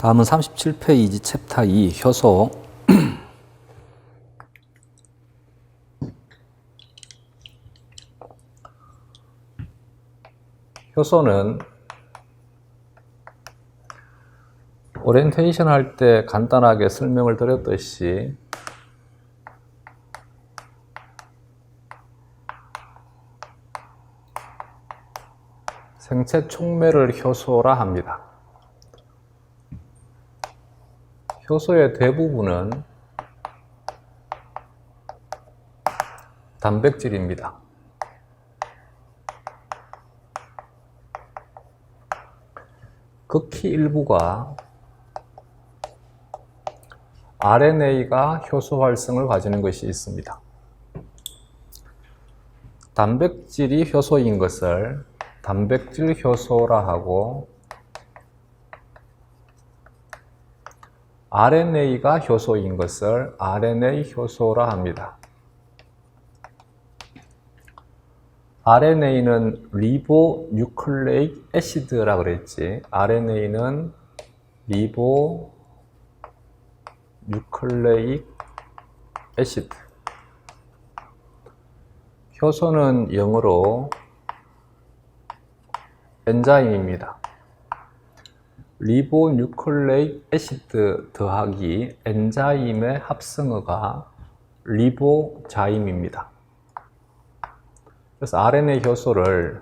다음은 37페이지 챕터 2 효소. 효소는 오리엔테이션 할 때 간단하게 설명을 드렸듯이 생체 촉매를 효소라 합니다. 효소의 대부분은 단백질입니다. 극히 일부가 RNA가 효소 활성을 가지는 것이 있습니다. 단백질이 효소인 것을 단백질 효소라 하고, RNA가 효소인 것을 RNA 효소라 합니다. RNA는 리보뉴클레익 애시드라 그랬지. RNA는 리보뉴클레익 애시드. 효소는 영어로 엔자임입니다. 리보뉴클레익 애시드 더하기 엔자임의 합성어가 리보자임입니다. 그래서 RNA 효소를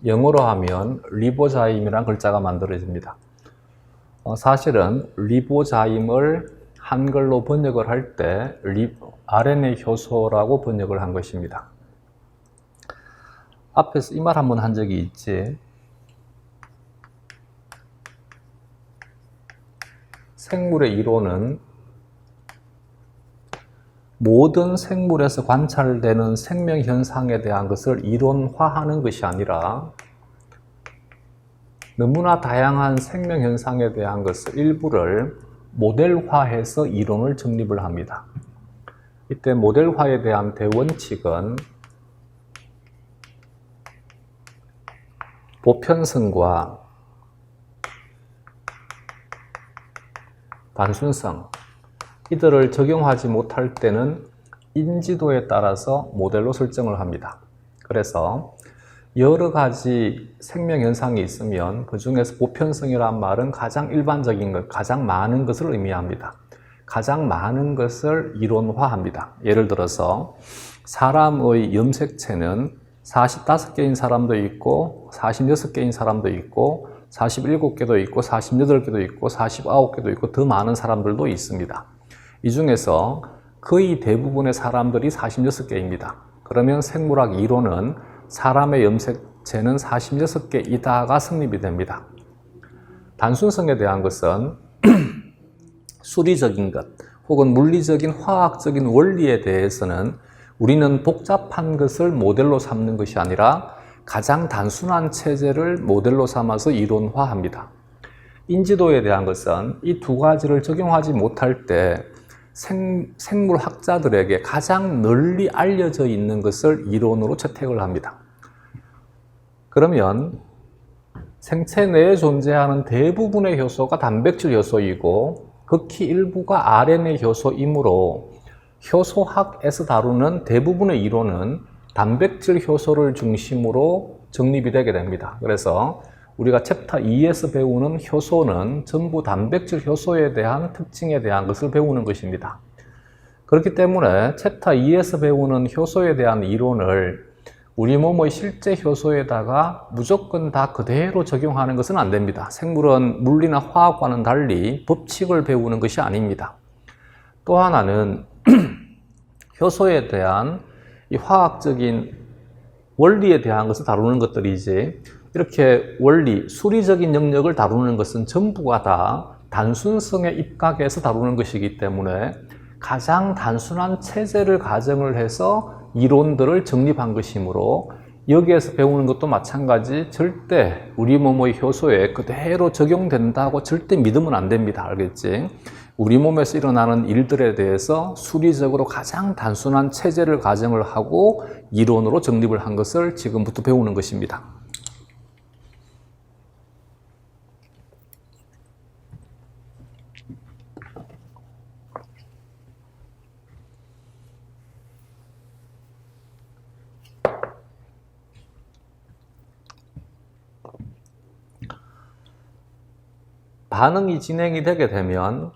영어로 하면 리보자임이라는 글자가 만들어집니다. 사실은 리보자임을 한글로 번역을 할 때 RNA 효소라고 번역을 한 것입니다. 앞에서 이 말 한번 한 적이 있지. 생물의 이론은 모든 생물에서 관찰되는 생명현상에 대한 것을 이론화하는 것이 아니라 너무나 다양한 생명현상에 대한 것을 일부를 모델화해서 이론을 정립을 합니다. 이때 모델화에 대한 대원칙은 보편성과 단순성, 이들을 적용하지 못할 때는 인지도에 따라서 모델로 설정을 합니다. 그래서 여러 가지 생명현상이 있으면 그 중에서 보편성이란 말은 가장 일반적인 것, 가장 많은 것을 의미합니다. 가장 많은 것을 이론화합니다. 예를 들어서 사람의 염색체는 45개인 사람도 있고 46개인 사람도 있고 47개도 있고 48개도 있고 49개도 있고 더 많은 사람들도 있습니다. 이 중에서 거의 대부분의 사람들이 46개입니다. 그러면 생물학 이론은 사람의 염색체는 46개이다가 성립이 됩니다. 단순성에 대한 것은 수리적인 것 혹은 물리적인 화학적인 원리에 대해서는 우리는 복잡한 것을 모델로 삼는 것이 아니라 가장 단순한 체제를 모델로 삼아서 이론화합니다. 인지도에 대한 것은 이 두 가지를 적용하지 못할 때 생물학자들에게 가장 널리 알려져 있는 것을 이론으로 채택을 합니다. 그러면 생체 내에 존재하는 대부분의 효소가 단백질 효소이고 극히 일부가 RNA 효소이므로 효소학에서 다루는 대부분의 이론은 단백질 효소를 중심으로 정립이 되게 됩니다. 그래서 우리가 챕터 2에서 배우는 효소는 전부 단백질 효소에 대한 특징에 대한 것을 배우는 것입니다. 그렇기 때문에 챕터 2에서 배우는 효소에 대한 이론을 우리 몸의 실제 효소에다가 무조건 다 그대로 적용하는 것은 안 됩니다. 생물은 물리나 화학과는 달리 법칙을 배우는 것이 아닙니다. 또 하나는 효소에 대한 이 화학적인 원리에 대한 것을 다루는 것들이지, 이렇게 원리, 수리적인 영역을 다루는 것은 전부가 다 단순성의 입각에서 다루는 것이기 때문에 가장 단순한 체제를 가정을 해서 이론들을 정립한 것이므로 여기에서 배우는 것도 마찬가지 절대 우리 몸의 효소에 그대로 적용된다고 절대 믿으면 안 됩니다. 알겠지? 우리 몸에서 일어나는 일들에 대해서 수리적으로 가장 단순한 체제를 가정을 하고 이론으로 정립을 한 것을 지금부터 배우는 것입니다. 반응이 진행이 되게 되면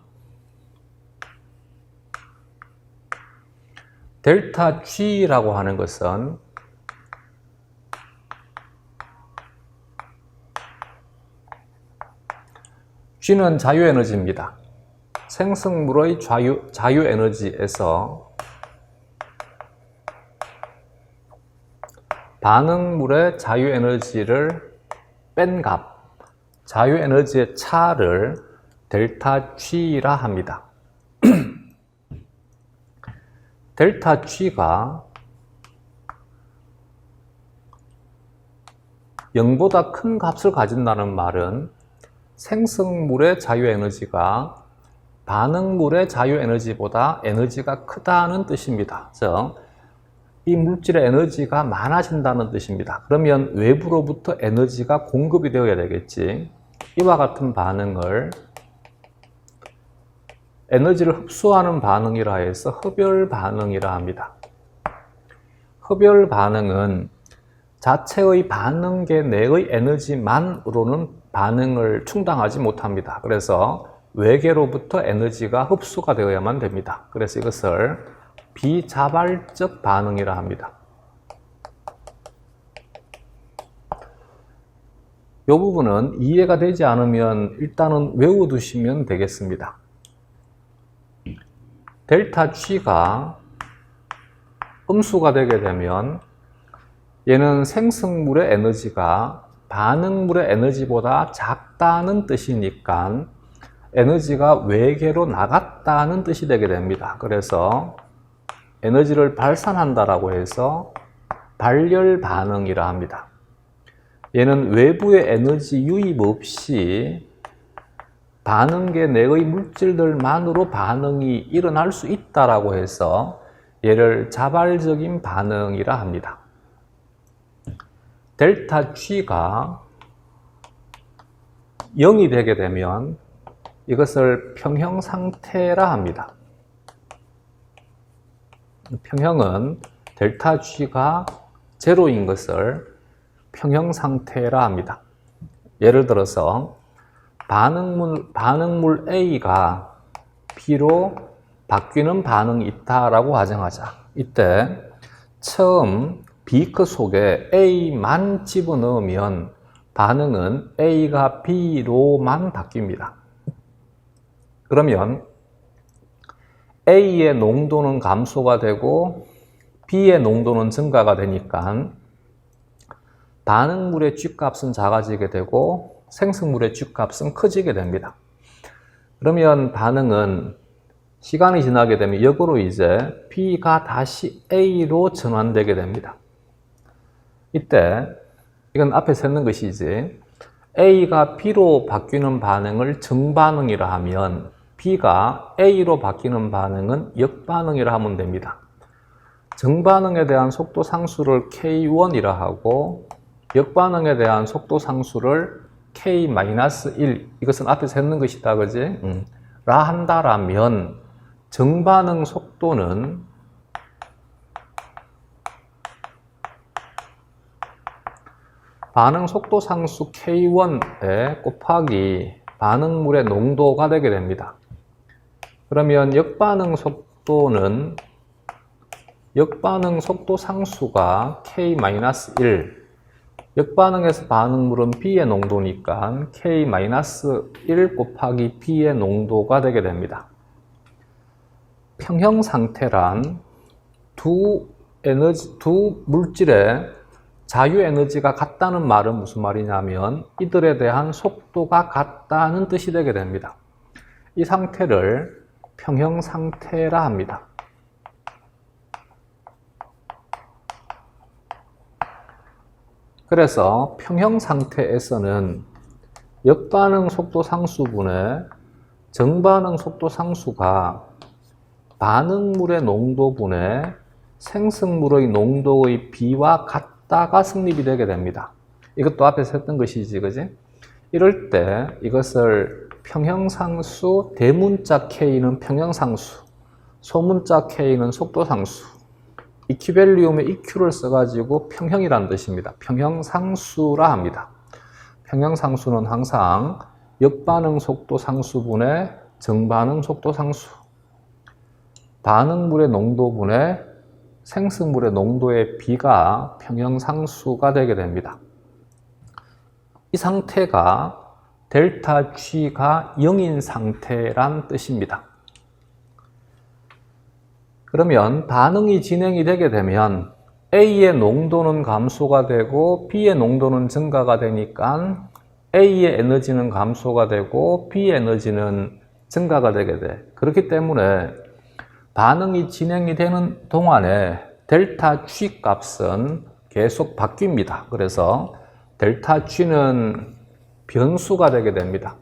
델타 G라고 하는 것은 G는 자유에너지입니다. 생성물의 자유에너지에서 반응물의 자유에너지를 뺀 값, 자유에너지의 차를 델타 G라 합니다. 델타 G가 0보다 큰 값을 가진다는 말은 생성물의 자유에너지가 반응물의 자유에너지보다 에너지가 크다는 뜻입니다. 즉, 이 물질의 에너지가 많아진다는 뜻입니다. 그러면 외부로부터 에너지가 공급이 되어야 되겠지. 이와 같은 반응을 에너지를 흡수하는 반응이라 해서 흡열 반응이라 합니다. 흡열 반응은 자체의 반응계 내의 에너지만으로는 반응을 충당하지 못합니다. 그래서 외계로부터 에너지가 흡수가 되어야만 됩니다. 그래서 이것을 비자발적 반응이라 합니다. 이 부분은 이해가 되지 않으면 일단은 외워두시면 되겠습니다. 델타 G가 음수가 되게 되면 얘는 생성물의 에너지가 반응물의 에너지보다 작다는 뜻이니까 에너지가 외계로 나갔다는 뜻이 되게 됩니다. 그래서 에너지를 발산한다라고 해서 발열 반응이라 합니다. 얘는 외부의 에너지 유입 없이 반응계 내의 물질들만으로 반응이 일어날 수 있다라고 해서 얘를 자발적인 반응이라 합니다. 델타 G가 0이 되게 되면 이것을 평형 상태라 합니다. 평형은 델타 G가 제로인 것을 평형 상태라 합니다. 예를 들어서 반응물 A가 B로 바뀌는 반응이 있다라고 가정하자. 이때 처음 비크 속에 A만 집어넣으면 반응은 A가 B로만 바뀝니다. 그러면 A의 농도는 감소가 되고 B의 농도는 증가가 되니까 반응물의 G값은 작아지게 되고 생성물의 G값은 커지게 됩니다. 그러면 반응은 시간이 지나게 되면 역으로 이제 B가 다시 A로 전환되게 됩니다. 이때 이건 앞에 쓰는 것이지 A가 B로 바뀌는 반응을 정반응이라 하면 B가 A로 바뀌는 반응은 역반응이라 하면 됩니다. 정반응에 대한 속도 상수를 K1이라 하고 역반응에 대한 속도 상수를 K-1 이것은 앞에 쓰는 것이다 그지? 라 한다라면 정반응 속도는 반응 속도 상수 K1에 곱하기 반응물의 농도가 되게 됩니다. 그러면 역반응 속도는 역반응 속도 상수가 K-1 역반응에서 반응물은 B의 농도니까 K-1 곱하기 B의 농도가 되게 됩니다. 평형 상태란 두 물질의 자유 에너지가 같다는 말은 무슨 말이냐면 이들에 대한 속도가 같다는 뜻이 되게 됩니다. 이 상태를 평형 상태라 합니다. 그래서 평형 상태에서는 역반응 속도 상수분의 정반응 속도 상수가 반응물의 농도분의 생성물의 농도의 비와 같다가 성립이 되게 됩니다. 이것도 앞에서 했던 것이지, 그지? 이럴 때 이것을 평형상수, 대문자 K는 평형상수, 소문자 K는 속도상수, 이퀴밸리움의 EQ를 써가지고 평형이라는 뜻입니다. 평형상수라 합니다. 평형상수는 항상 역반응 속도 상수분의 정반응 속도 상수, 반응물의 농도분의 생성물의 농도의 비가 평형상수가 되게 됩니다. 이 상태가 델타 G가 0인 상태란 뜻입니다. 그러면 반응이 진행이 되게 되면 A의 농도는 감소가 되고 B의 농도는 증가가 되니까 A의 에너지는 감소가 되고 B의 에너지는 증가가 되게 돼. 그렇기 때문에 반응이 진행이 되는 동안에 델타 G 값은 계속 바뀝니다. 그래서 델타 G는 변수가 되게 됩니다.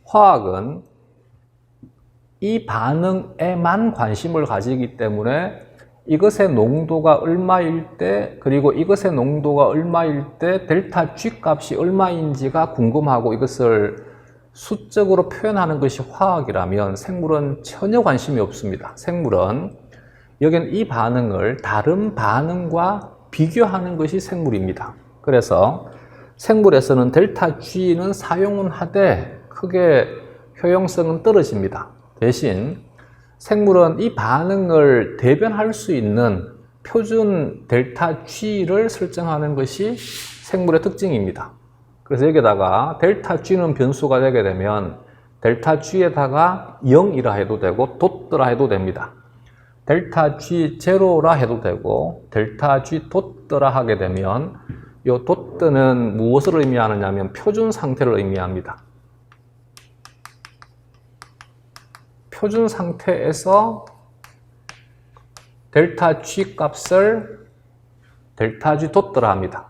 화학은 이 반응에만 관심을 가지기 때문에 이것의 농도가 얼마일 때, 그리고 이것의 농도가 얼마일 때 델타 G 값이 얼마인지가 궁금하고 이것을 수적으로 표현하는 것이 화학이라면 생물은 전혀 관심이 없습니다. 생물은 여기는 이 반응을 다른 반응과 비교하는 것이 생물입니다. 그래서 생물에서는 델타 G는 사용은 하되 크게 효용성은 떨어집니다. 대신 생물은 이 반응을 대변할 수 있는 표준 델타 G를 설정하는 것이 생물의 특징입니다. 그래서 여기다가 델타 G는 변수가 되게 되면 델타 G에다가 0이라 해도 되고 돛더라 해도 됩니다. 델타 G 제로라 해도 되고 델타 G 돛더라 하게 되면 이 돛더는 무엇을 의미하느냐면 표준 상태를 의미합니다. 표준 상태에서 델타 G 값을 델타 G 돛더라 합니다.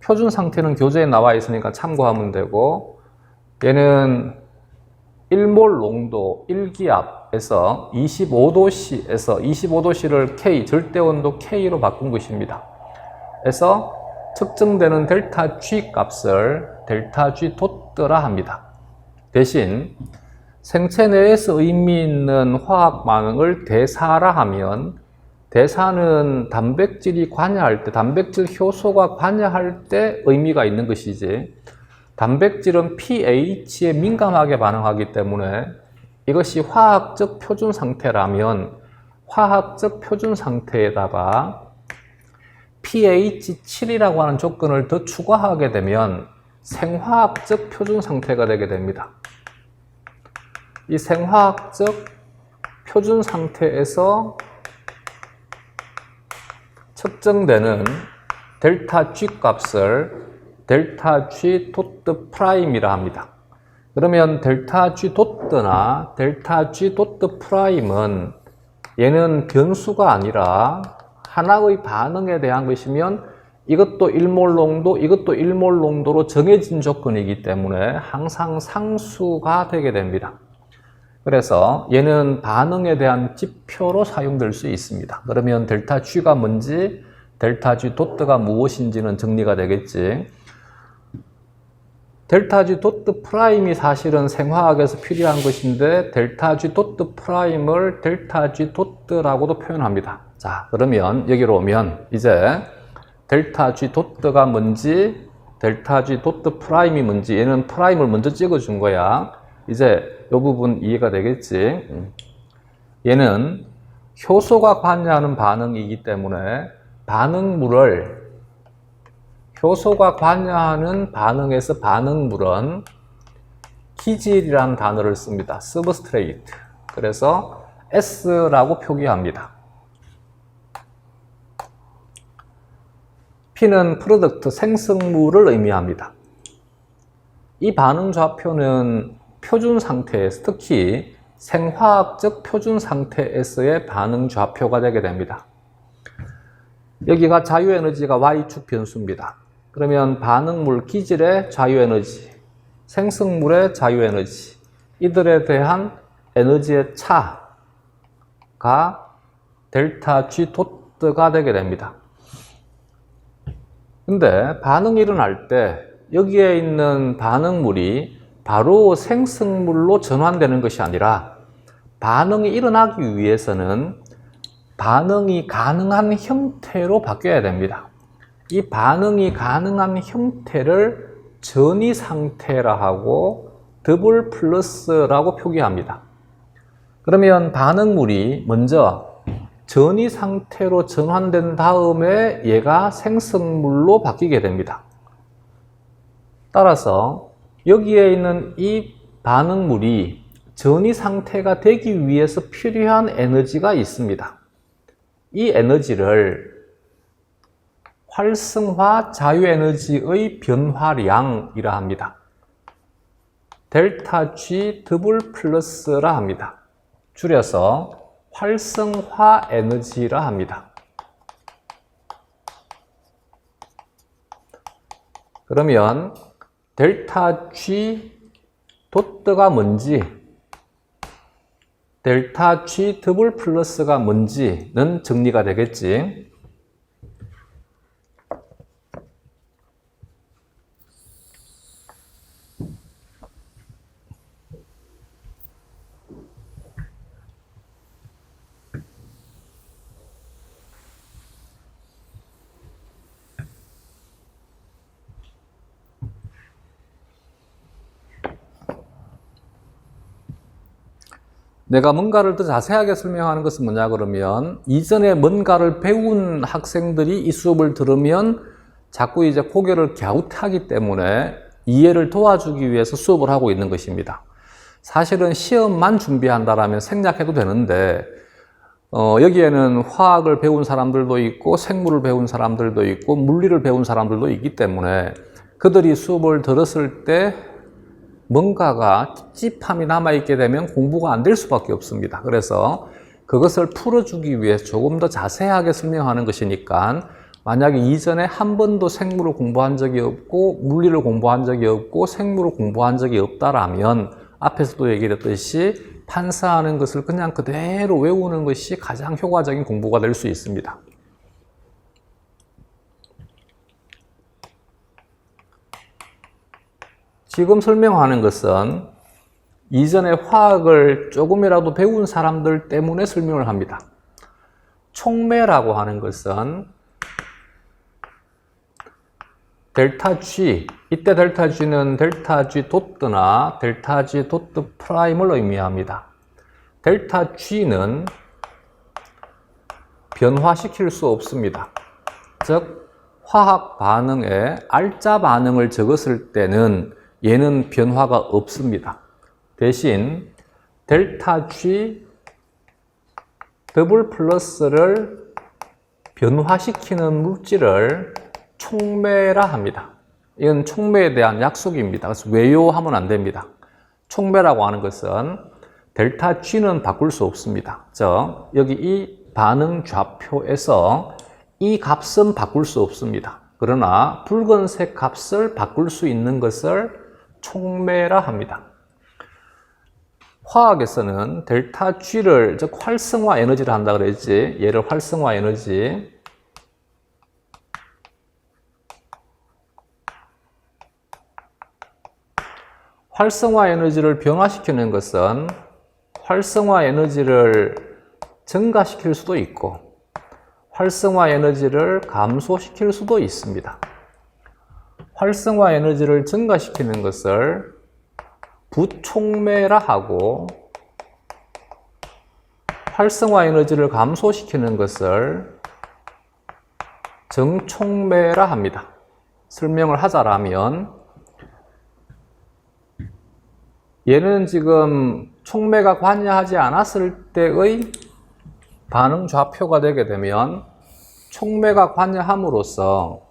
표준 상태는 교재에 나와 있으니까 참고하면 되고, 얘는 1몰 농도 1기압에서 25도씨에서 25도씨를 K, 절대온도 K로 바꾼 것입니다. 그래서 측정되는 델타 G 값을 델타 G 돛더라 합니다. 대신 생체 내에서 의미 있는 화학 반응을 대사라 하면, 대사는 단백질이 관여할 때, 단백질 효소가 관여할 때 의미가 있는 것이지, 단백질은 pH에 민감하게 반응하기 때문에 이것이 화학적 표준 상태라면 화학적 표준 상태에다가 pH 7이라고 하는 조건을 더 추가하게 되면 생화학적 표준 상태가 되게 됩니다. 이 생화학적 표준 상태에서 측정되는 델타 G 값을 델타 G 돛드 프라임이라 합니다. 그러면 델타 G 돛드나 델타 G 돛드 프라임은 얘는 변수가 아니라 하나의 반응에 대한 것이면 이것도 1몰 농도, 이것도 1몰 농도로 정해진 조건이기 때문에 항상 상수가 되게 됩니다. 그래서 얘는 반응에 대한 지표로 사용될 수 있습니다. 그러면 델타 G가 뭔지, 델타 G 돛드가 무엇인지는 정리가 되겠지. 델타 G 돛드 프라임이 사실은 생화학에서 필요한 것인데 델타 G 돛드 프라임을 델타 G 돛드라고도 표현합니다. 자, 그러면 여기로 오면 이제 델타 G 돛드가 뭔지, 델타 G 돛드 프라임이 뭔지, 얘는 프라임을 먼저 찍어준 거야. 이제 이 부분 이해가 되겠지. 얘는 효소가 관여하는 반응이기 때문에 반응물을, 효소가 관여하는 반응에서 반응물은 기질이라는 단어를 씁니다. substrate. 그래서 S라고 표기합니다. P는 프로덕트, 생성물을 의미합니다. 이 반응 좌표는 표준 상태에서, 특히 생화학적 표준 상태에서의 반응 좌표가 되게 됩니다. 여기가 자유에너지가 Y축 변수입니다. 그러면 반응물 기질의 자유에너지, 생성물의 자유에너지, 이들에 대한 에너지의 차가 델타 G 돛드가 되게 됩니다. 근데 반응이 일어날 때 여기에 있는 반응물이 바로 생성물로 전환되는 것이 아니라 반응이 일어나기 위해서는 반응이 가능한 형태로 바뀌어야 됩니다. 이 반응이 가능한 형태를 전이 상태라 하고 더블 플러스라고 표기합니다. 그러면 반응물이 먼저 전이 상태로 전환된 다음에 얘가 생성물로 바뀌게 됩니다. 따라서 여기에 있는 이 반응물이 전이 상태가 되기 위해서 필요한 에너지가 있습니다. 이 에너지를 활성화 자유에너지의 변화량이라 합니다. 델타 G 더블 플러스라 합니다. 줄여서 활성화 에너지라 합니다. 그러면 델타 G 도트가 뭔지, 델타 G 더블 플러스가 뭔지는 정리가 되겠지. 내가 뭔가를 더 자세하게 설명하는 것은 뭐냐 그러면 이전에 뭔가를 배운 학생들이 이 수업을 들으면 자꾸 이제 고개를 갸웃하기 때문에 이해를 도와주기 위해서 수업을 하고 있는 것입니다. 사실은 시험만 준비한다라면 생략해도 되는데 여기에는 화학을 배운 사람들도 있고 생물을 배운 사람들도 있고 물리를 배운 사람들도 있기 때문에 그들이 수업을 들었을 때 뭔가가 찝찝함이 남아있게 되면 공부가 안 될 수밖에 없습니다. 그래서 그것을 풀어주기 위해서 조금 더 자세하게 설명하는 것이니까 만약에 이전에 한 번도 생물을 공부한 적이 없고 물리를 공부한 적이 없고 생물을 공부한 적이 없다라면 앞에서도 얘기했듯이 판사하는 것을 그냥 그대로 외우는 것이 가장 효과적인 공부가 될 수 있습니다. 지금 설명하는 것은 이전에 화학을 조금이라도 배운 사람들 때문에 설명을 합니다. 촉매라고 하는 것은 델타 G, 이때 델타 G는 델타 G 도트나 델타 G 도트 프라임을 의미합니다. 델타 G는 변화시킬 수 없습니다. 즉 화학 반응에 알자 반응을 적었을 때는 얘는 변화가 없습니다. 대신 델타 G 더블 플러스를 변화시키는 물질을 촉매라 합니다. 이건 촉매에 대한 약속입니다. 그래서 외요하면 안 됩니다. 촉매라고 하는 것은 델타 G는 바꿀 수 없습니다. 즉 여기 이 반응 좌표에서 이 값은 바꿀 수 없습니다. 그러나 붉은색 값을 바꿀 수 있는 것을 촉매라 합니다. 화학에서는 델타 G를 즉 활성화 에너지를 한다 그랬지. 얘를 활성화 에너지, 활성화 에너지를 변화시키는 것은 활성화 에너지를 증가시킬 수도 있고 활성화 에너지를 감소시킬 수도 있습니다. 활성화 에너지를 증가시키는 것을 부촉매라 하고 활성화 에너지를 감소시키는 것을 정촉매라 합니다. 설명을 하자라면 얘는 지금 촉매가 관여하지 않았을 때의 반응 좌표가 되게 되면 촉매가 관여함으로써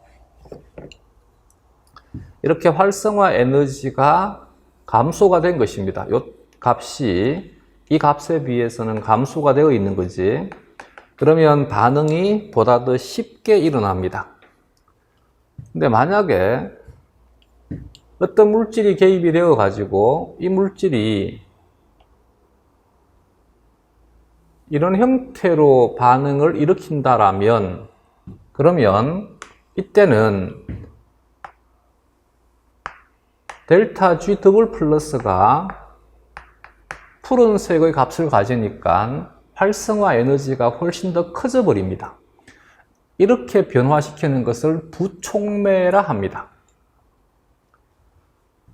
이렇게 활성화 에너지가 감소가 된 것입니다. 이 값이 이 값에 비해서는 감소가 되어 있는 거지. 그러면 반응이 보다 더 쉽게 일어납니다. 근데 만약에 어떤 물질이 개입이 되어 가지고 이 물질이 이런 형태로 반응을 일으킨다라면 그러면 이때는 델타 G 더블 플러스가 푸른색의 값을 가지니까 활성화 에너지가 훨씬 더 커져 버립니다. 이렇게 변화시키는 것을 부촉매라 합니다.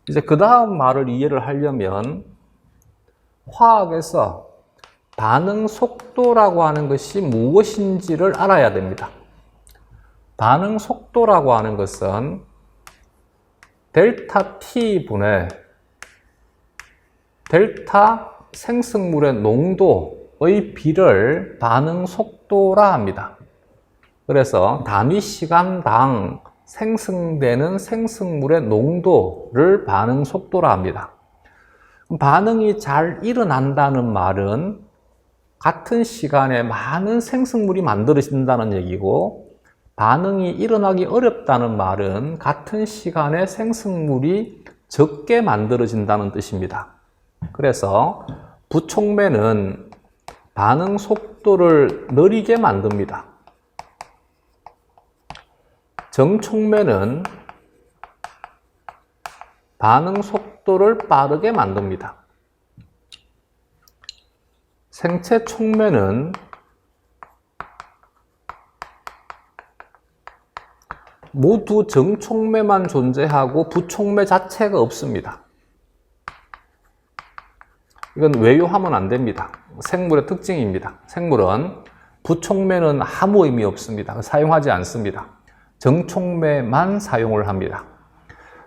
이제 그 다음 말을 이해를 하려면 화학에서 반응 속도라고 하는 것이 무엇인지를 알아야 됩니다. 반응 속도라고 하는 것은 델타 T분의 델타 생성물의 농도의 비를 반응 속도라 합니다. 그래서 단위 시간당 생성되는 생성물의 농도를 반응 속도라 합니다. 반응이 잘 일어난다는 말은 같은 시간에 많은 생성물이 만들어진다는 얘기고, 반응이 일어나기 어렵다는 말은 같은 시간에 생성물이 적게 만들어진다는 뜻입니다. 그래서 부촉매는 반응 속도를 느리게 만듭니다. 정촉매는 반응 속도를 빠르게 만듭니다. 생체 촉매는 모두 정촉매만 존재하고 부촉매 자체가 없습니다. 이건 외유하면 안 됩니다. 생물의 특징입니다. 생물은 부촉매는 아무 의미 없습니다. 사용하지 않습니다. 정촉매만 사용을 합니다.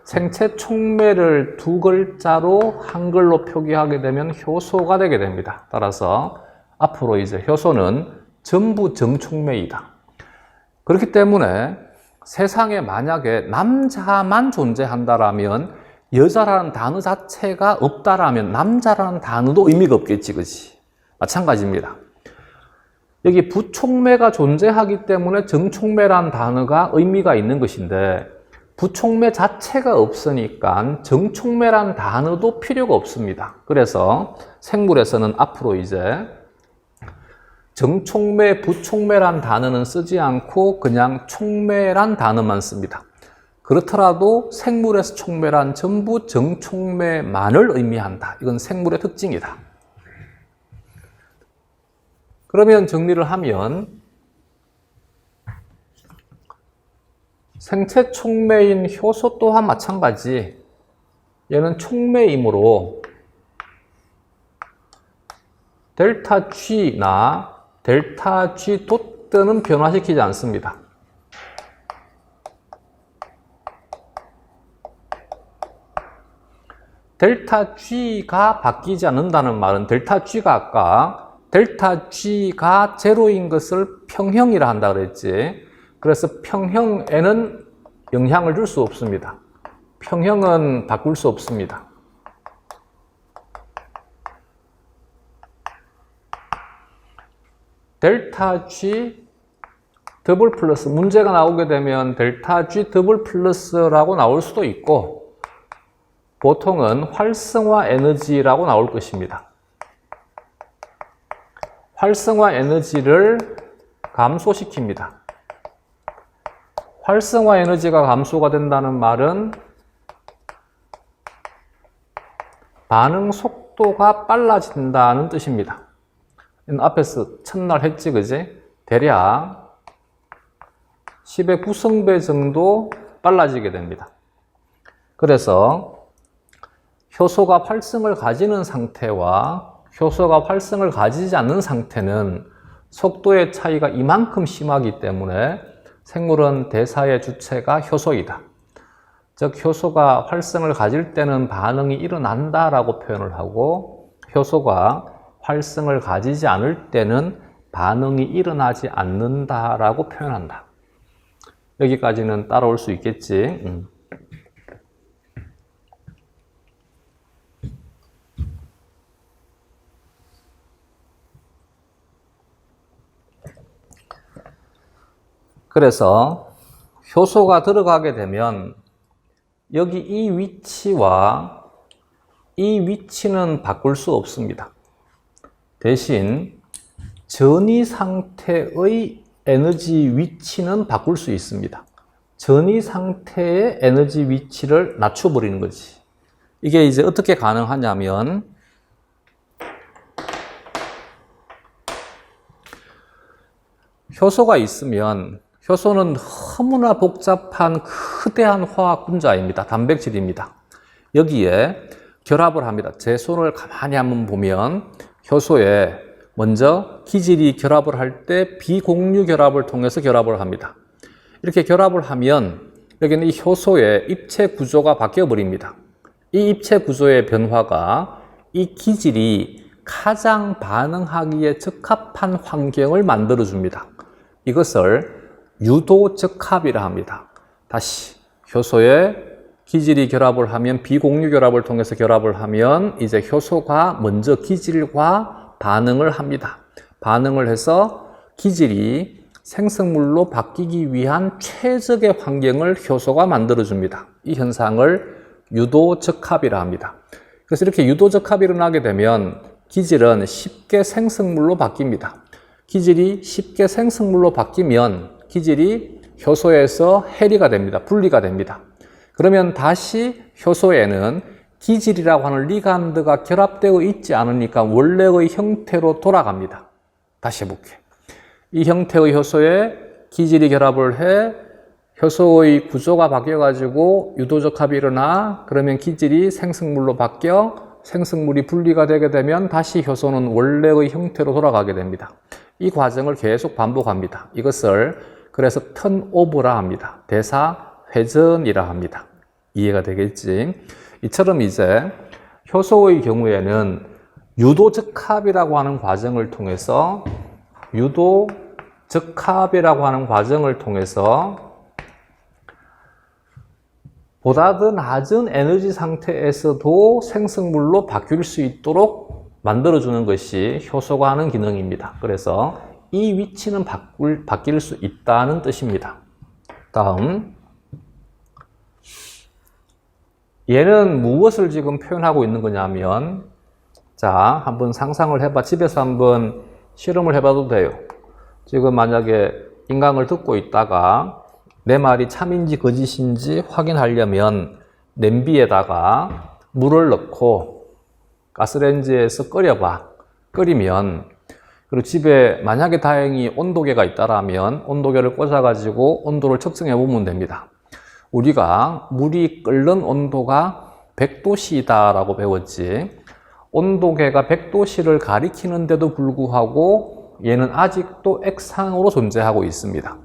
생체 촉매를 두 글자로 한글로 표기하게 되면 효소가 되게 됩니다. 따라서 앞으로 이제 효소는 전부 정촉매이다. 그렇기 때문에 세상에 만약에 남자만 존재한다라면 여자라는 단어 자체가 없다라면 남자라는 단어도 의미가 없겠지, 그치? 마찬가지입니다. 여기 부촉매가 존재하기 때문에 정촉매라는 단어가 의미가 있는 것인데, 부촉매 자체가 없으니까 정촉매라는 단어도 필요가 없습니다. 그래서 생물에서는 앞으로 이제 정촉매, 부촉매란 단어는 쓰지 않고 그냥 촉매란 단어만 씁니다. 그렇더라도 생물에서 촉매란 전부 정촉매만을 의미한다. 이건 생물의 특징이다. 그러면 정리를 하면 생체 촉매인 효소 또한 마찬가지. 얘는 촉매이므로 델타 G나 델타 G 도트는 변화시키지 않습니다. 델타 G가 바뀌지 않는다는 말은 델타 G가 아까 델타 G가 제로인 것을 평형이라 한다 그랬지. 그래서 평형에는 영향을 줄 수 없습니다. 평형은 바꿀 수 없습니다. 델타 G 더블 플러스, 문제가 나오게 되면 델타 G 더블 플러스라고 나올 수도 있고, 보통은 활성화 에너지라고 나올 것입니다. 활성화 에너지를 감소시킵니다. 활성화 에너지가 감소가 된다는 말은 반응 속도가 빨라진다는 뜻입니다. 앞에서 첫날 했지, 그지? 대략 10의 9승배 정도 빨라지게 됩니다. 그래서 효소가 활성을 가지는 상태와 효소가 활성을 가지지 않는 상태는 속도의 차이가 이만큼 심하기 때문에 생물은 대사의 주체가 효소이다. 즉, 효소가 활성을 가질 때는 반응이 일어난다라고 표현을 하고, 효소가 활성을 가지지 않을 때는 반응이 일어나지 않는다라고 표현한다. 여기까지는 따라올 수 있겠지. 그래서 효소가 들어가게 되면 여기 이 위치와 이 위치는 바꿀 수 없습니다. 대신 전이 상태의 에너지 위치는 바꿀 수 있습니다. 전이 상태의 에너지 위치를 낮춰버리는 거지. 이게 이제 어떻게 가능하냐면, 효소가 있으면 효소는 너무나 복잡한 거대한 화학 분자입니다. 단백질입니다. 여기에 결합을 합니다. 제 손을 가만히 한번 보면 효소에 먼저 기질이 결합을 할 때 비공유 결합을 통해서 결합을 합니다. 이렇게 결합을 하면 여기는 이 효소의 입체 구조가 바뀌어 버립니다. 이 입체 구조의 변화가 이 기질이 가장 반응하기에 적합한 환경을 만들어 줍니다. 이것을 유도적합이라 합니다. 다시 효소에 기질이 결합을 하면 비공유 결합을 통해서 결합을 하면 이제 효소가 먼저 기질과 반응을 합니다. 반응을 해서 기질이 생성물로 바뀌기 위한 최적의 환경을 효소가 만들어줍니다. 이 현상을 유도적합이라 합니다. 그래서 이렇게 유도적합이 일어나게 되면 기질은 쉽게 생성물로 바뀝니다. 기질이 쉽게 생성물로 바뀌면 기질이 효소에서 해리가 됩니다. 분리가 됩니다. 그러면 다시 효소에는 기질이라고 하는 리간드가 결합되어 있지 않으니까 원래의 형태로 돌아갑니다. 다시 해볼게요. 이 형태의 효소에 기질이 결합을 해 효소의 구조가 바뀌어가지고 유도적합이 일어나 그러면 기질이 생성물로 바뀌어 생성물이 분리가 되게 되면 다시 효소는 원래의 형태로 돌아가게 됩니다. 이 과정을 계속 반복합니다. 이것을 그래서 턴오버라 합니다. 대사 회전이라 합니다. 이해가 되겠지? 이처럼 이제 효소의 경우에는 유도적합이라고 하는 과정을 통해서 보다 더 낮은 에너지 상태에서도 생성물로 바뀔 수 있도록 만들어주는 것이 효소가 하는 기능입니다. 그래서 이 위치는 바뀔 수 있다는 뜻입니다. 다음, 얘는 무엇을 지금 표현하고 있는 거냐면, 자, 한번 상상을 해봐. 집에서 한번 실험을 해봐도 돼요. 지금 만약에 인강을 듣고 있다가 내 말이 참인지 거짓인지 확인하려면 냄비에다가 물을 넣고 가스레인지에서 끓여봐. 끓이면, 그리고 집에 만약에 다행히 온도계가 있다라면 온도계를 꽂아가지고 온도를 측정해 보면 됩니다. 우리가 물이 끓는 온도가 100도씨다라고 배웠지. 온도계가 100도씨를 가리키는데도 불구하고 얘는 아직도 액상으로 존재하고 있습니다.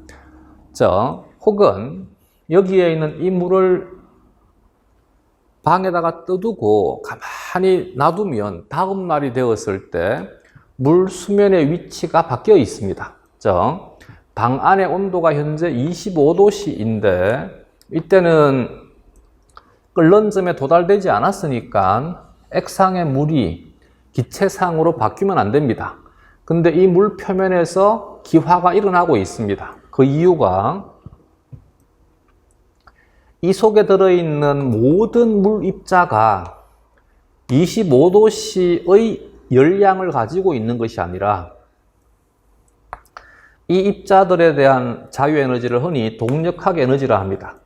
혹은 여기에 있는 이 물을 방에다가 떠두고 가만히 놔두면 다음 날이 되었을 때 물 수면의 위치가 바뀌어 있습니다. 방 안의 온도가 현재 25도씨인데 이때는 끓는 점에 도달되지 않았으니까 액상의 물이 기체상으로 바뀌면 안 됩니다. 근데 이 물 표면에서 기화가 일어나고 있습니다. 그 이유가 이 속에 들어있는 모든 물 입자가 25도씨의 열량을 가지고 있는 것이 아니라 이 입자들에 대한 자유에너지를 흔히 동력학 에너지라 합니다.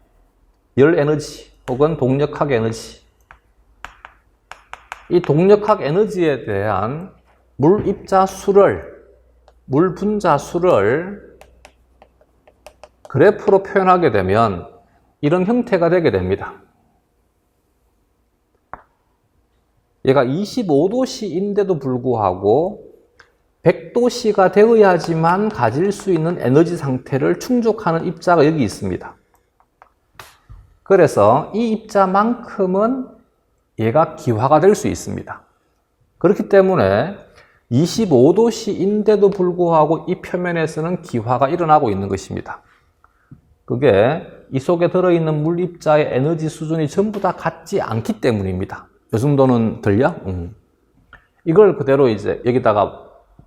열 에너지 혹은 동력학 에너지. 이 동력학 에너지에 대한 물 입자 수를, 물 분자 수를 그래프로 표현하게 되면 이런 형태가 되게 됩니다. 얘가 25도씨인데도 불구하고 100도씨가 되어야지만 가질 수 있는 에너지 상태를 충족하는 입자가 여기 있습니다. 그래서 이 입자만큼은 얘가 기화가 될 수 있습니다. 그렇기 때문에 25도씨인데도 불구하고 이 표면에서는 기화가 일어나고 있는 것입니다. 그게 이 속에 들어있는 물 입자의 에너지 수준이 전부 다 같지 않기 때문입니다. 이 정도는 들려? 이걸 그대로 이제 여기다가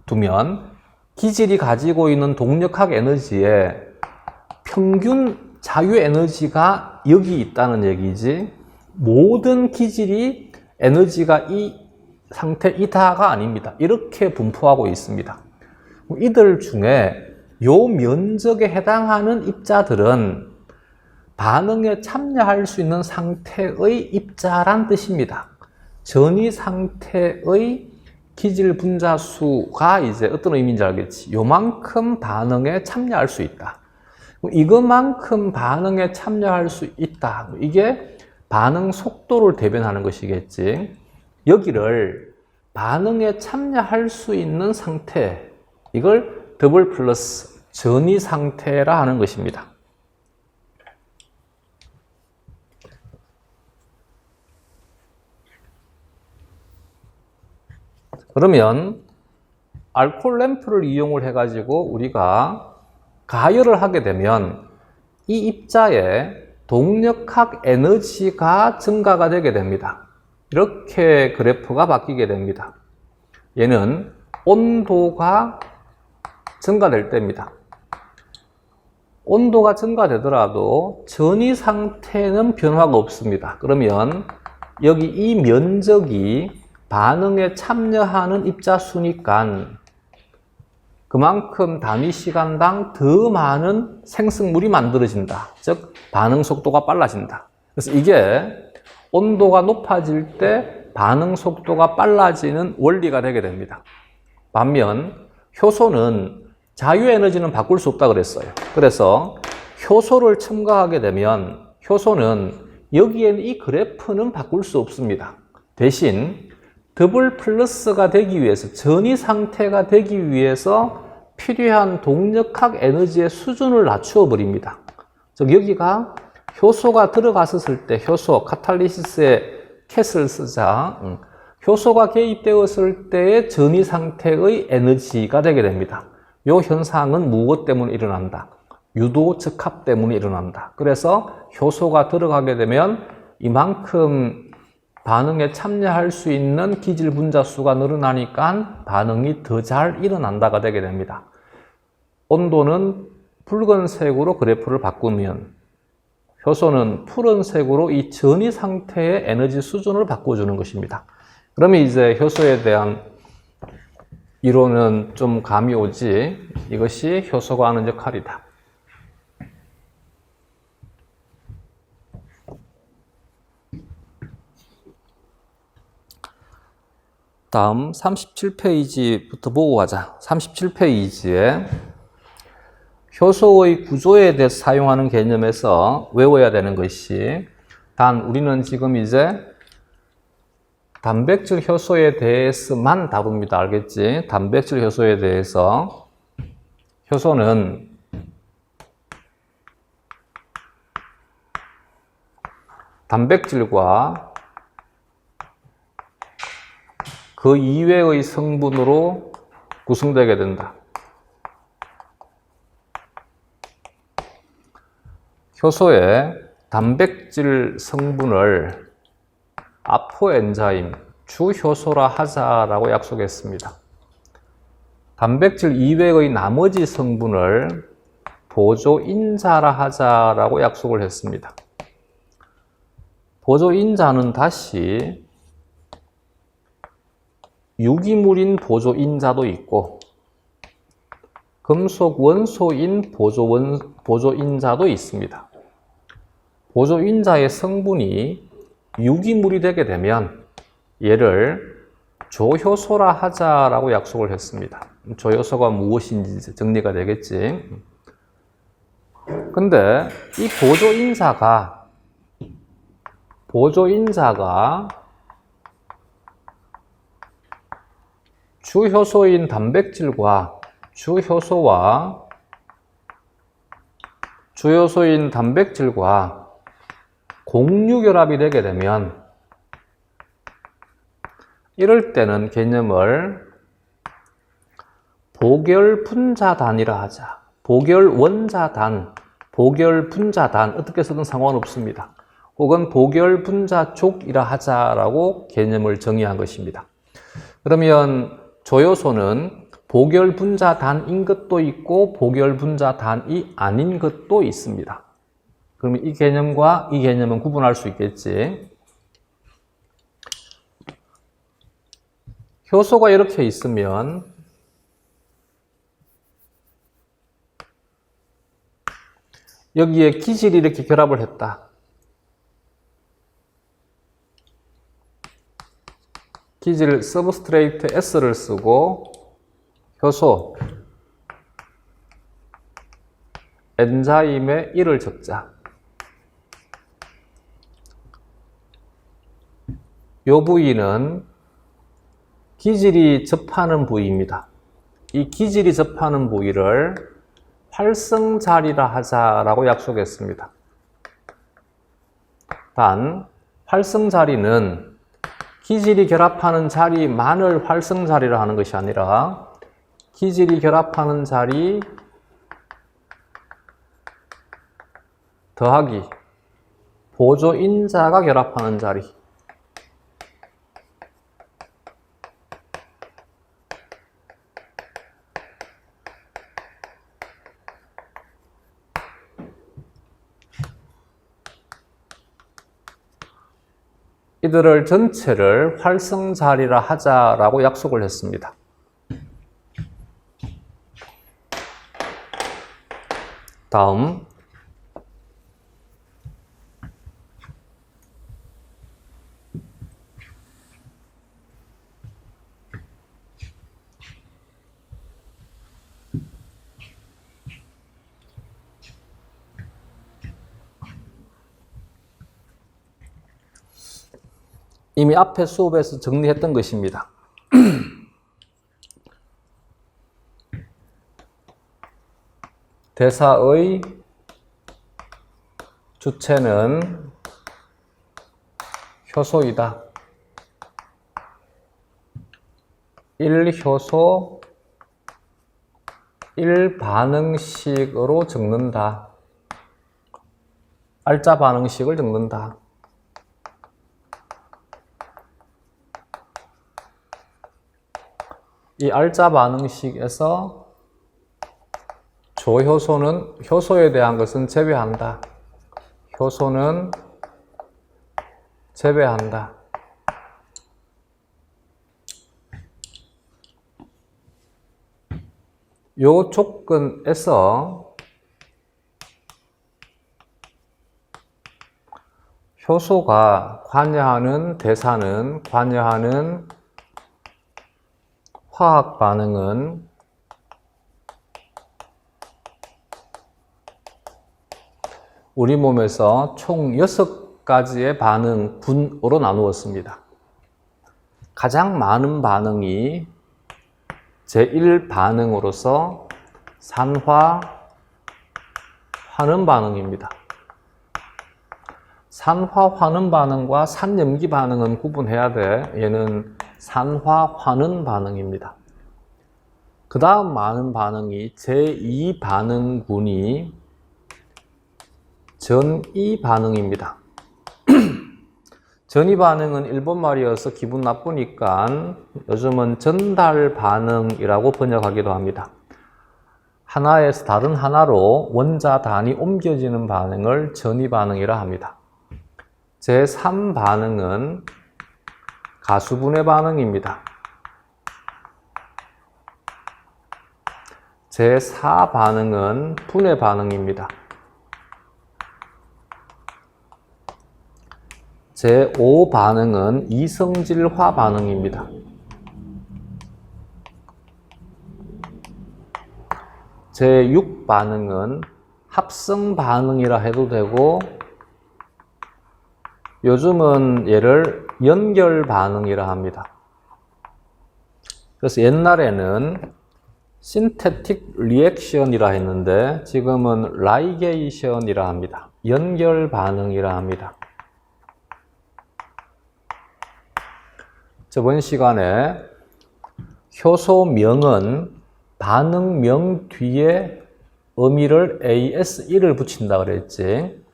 두면 기질이 가지고 있는 동력학 에너지의 평균 자유 에너지가 여기 있다는 얘기지 모든 기질이 에너지가 이 상태 이다가 아닙니다. 이렇게 분포하고 있습니다. 이들 중에 요 면적에 해당하는 입자들은 반응에 참여할 수 있는 상태의 입자란 뜻입니다. 전이 상태의 기질 분자수가 이제 어떤 의미인지 알겠지? 요만큼 반응에 참여할 수 있다. 이것만큼 반응에 참여할 수 있다. 이게 반응 속도를 대변하는 것이겠지. 여기를 반응에 참여할 수 있는 상태, 이걸 더블 플러스 전이 상태라 하는 것입니다. 그러면 알코올 램프를 이용을 해가지고 우리가 가열을 하게 되면 이 입자의 동력학 에너지가 증가가 되게 됩니다. 이렇게 그래프가 바뀌게 됩니다. 얘는 온도가 증가될 때입니다. 온도가 증가되더라도 전이 상태는 변화가 없습니다. 그러면 여기 이 면적이 반응에 참여하는 입자 수니까 그만큼 단위 시간당 더 많은 생성물이 만들어진다. 즉 반응 속도가 빨라진다. 그래서 이게 온도가 높아질 때 반응 속도가 빨라지는 원리가 되게 됩니다. 반면 효소는 자유에너지는 바꿀 수 없다 그랬어요. 그래서 효소를 첨가하게 되면 효소는 여기에는 이 그래프는 바꿀 수 없습니다. 대신 더블 플러스가 되기 위해서, 전이 상태가 되기 위해서 필요한 동력학 에너지의 수준을 낮추어 버립니다. 즉 여기가 효소가 들어갔었을 때, 효소, 카탈리시스의 캣을 쓰자, 효소가 개입되었을 때의 전이 상태의 에너지가 되게 됩니다. 이 현상은 무엇 때문에 일어난다? 유도 적합 때문에 일어난다. 그래서 효소가 들어가게 되면 이만큼 반응에 참여할 수 있는 기질 분자 수가 늘어나니까 반응이 더 잘 일어난다가 되게 됩니다. 온도는 붉은색으로 그래프를 바꾸면 효소는 푸른색으로 이 전이 상태의 에너지 수준을 바꿔주는 것입니다. 그러면 이제 효소에 대한 이론은 좀 감이 오지. 이것이 효소가 하는 역할이다. 다음 37페이지부터 보고 가자. 37페이지에 효소의 구조에 대해서 사용하는 개념에서 외워야 되는 것이, 단 우리는 지금 이제 단백질 효소에 대해서만 다룹니다. 알겠지? 단백질 효소에 대해서. 효소는 단백질과 그 이외의 성분으로 구성되게 된다. 효소의 단백질 성분을 아포엔자임, 주효소라 하자라고 약속했습니다. 단백질 이외의 나머지 성분을 보조인자라 하자라고 약속을 했습니다. 보조인자는 다시 유기물인 보조인자도 있고 금속 원소인 보조인자도 있습니다. 보조인자의 성분이 유기물이 되게 되면 얘를 조효소라 하자라고 약속을 했습니다. 조효소가 무엇인지 정리가 되겠지. 근데 이 보조인자가 주효소인 단백질과 주효소인 단백질과 공유결합이 되게 되면 이럴 때는 개념을 보결분자단이라 하자. 보결원자단, 보결분자단 어떻게 쓰든 상관없습니다. 혹은 보결분자족이라 하자라고 개념을 정의한 것입니다. 그러면 조효소는 보결분자단인 것도 있고 보결분자단이 아닌 것도 있습니다. 그러면 이 개념과 이 개념은 구분할 수 있겠지. 효소가 이렇게 있으면 여기에 기질이 이렇게 결합을 했다. 기질 서브스트레이트 S를 쓰고 효소 엔자임의 1을 적자. 이 부위는 기질이 접하는 부위입니다. 이 기질이 접하는 부위를 활성자리라 하자라고 약속했습니다. 단, 활성자리는 기질이 결합하는 자리만을 활성자리라 하는 것이 아니라 기질이 결합하는 자리 더하기 보조인자가 결합하는 자리 이들을 전체를 활성자리라 하자라고 약속을 했습니다. 다음 이미 앞에 수업에서 정리했던 것입니다. 대사의 주체는 효소이다. 1효소 1반응식으로 적는다. 알짜 반응식을 적는다. 이 알짜 반응식에서 조효소는 효소에 대한 것은 제외한다. 효소는 제외한다. 요 조건에서 효소가 관여하는 대사는 관여하는 화학 반응은 우리 몸에서 총 6가지의 반응 분으로 나누었습니다. 가장 많은 반응이 제1반응으로서 산화 환음 반응입니다. 산화 환음 반응과 산염기 반응은 구분해야 돼. 얘는 산화 환음 반응입니다. 그 다음 많은 반응이 제2 반응군이 전이 반응입니다. 전이 반응은 일본 말이어서 기분 나쁘니까 요즘은 전달 반응이라고 번역하기도 합니다. 하나에서 다른 하나로 원자 단위 옮겨지는 반응을 전이 반응이라 합니다. 제3 반응은 가수분해 반응입니다. 제4 반응은 분해 반응입니다. 제5 반응은 이성질화 반응입니다. 제6 반응은 합성 반응이라 해도 되고 요즘은 얘를 연결 반응이라 합니다. 그래서 옛날에는 신테틱 리액션이라 했는데 지금은 라이게이션이라 합니다. 연결 반응이라 합니다. 저번 시간에 효소명은 반응명 뒤에 어미를 AS1을 붙인다 그랬지.